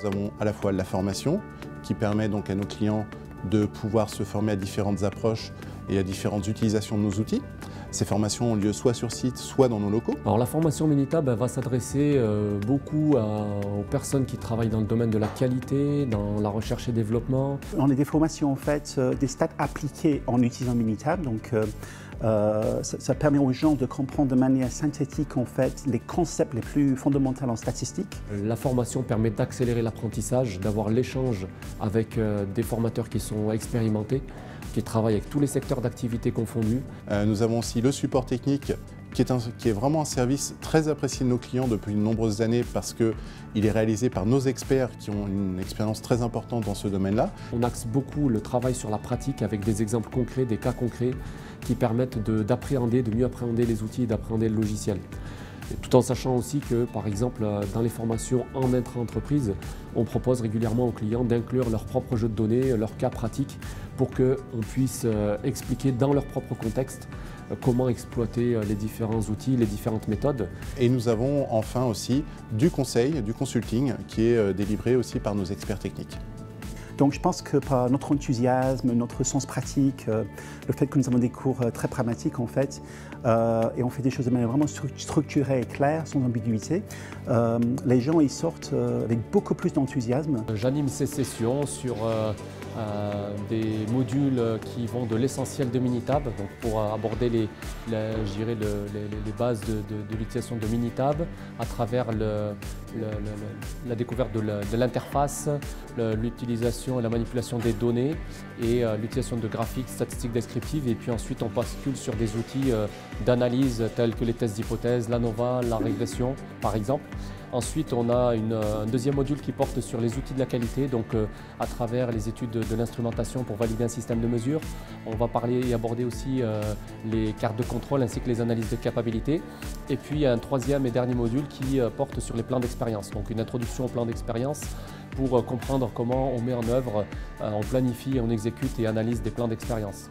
Nous avons à la fois la formation qui permet donc à nos clients de pouvoir se former à différentes approches et à différentes utilisations de nos outils. Ces formations ont lieu soit sur site, soit dans nos locaux. Alors la formation Minitab va s'adresser beaucoup aux personnes qui travaillent dans le domaine de la qualité, dans la recherche et développement. On a des formations en fait, des stats appliquées en utilisant Minitab. Donc ça permet aux gens de comprendre de manière synthétique en fait les concepts les plus fondamentaux en statistique. La formation permet d'accélérer l'apprentissage, d'avoir l'échange avec des formateurs qui sont expérimentés, qui travaillent avec tous les secteurs d'activité confondus. Nous avons aussi le support technique qui est vraiment un service très apprécié de nos clients depuis de nombreuses années parce qu'il est réalisé par nos experts qui ont une expérience très importante dans ce domaine-là. On axe beaucoup le travail sur la pratique avec des exemples concrets, des cas concrets qui permettent d'appréhender, de mieux appréhender les outils et d'appréhender le logiciel. Tout en sachant aussi que, par exemple, dans les formations en intra-entreprise, on propose régulièrement aux clients d'inclure leur propre jeu de données, leurs cas pratiques, pour qu'on puisse expliquer dans leur propre contexte comment exploiter les différents outils, les différentes méthodes. Et nous avons enfin aussi du conseil, du consulting, qui est délivré aussi par nos experts techniques. Donc je pense que par notre enthousiasme, notre sens pratique, le fait que nous avons des cours très pragmatiques en fait, et on fait des choses de manière vraiment structurée et claire, sans ambiguïté, les gens ils sortent avec beaucoup plus d'enthousiasme. J'anime ces sessions sur des modules qui vont de l'essentiel de Minitab, donc pour aborder les bases de l'utilisation de Minitab à travers la découverte de l'interface, l'utilisation et la manipulation des données et l'utilisation de graphiques, statistiques descriptives, et puis ensuite on bascule sur des outils d'analyse tels que les tests d'hypothèse, l'ANOVA, la régression par exemple. Ensuite, on a un deuxième module qui porte sur les outils de la qualité, donc à travers les études de l'instrumentation pour valider un système de mesure. On va parler et aborder aussi les cartes de contrôle ainsi que les analyses de capacité. Et puis un troisième et dernier module qui porte sur les plans d'expérience, donc une introduction au plan d'expérience pour comprendre comment on met en œuvre, on planifie, on exécute et analyse des plans d'expérience.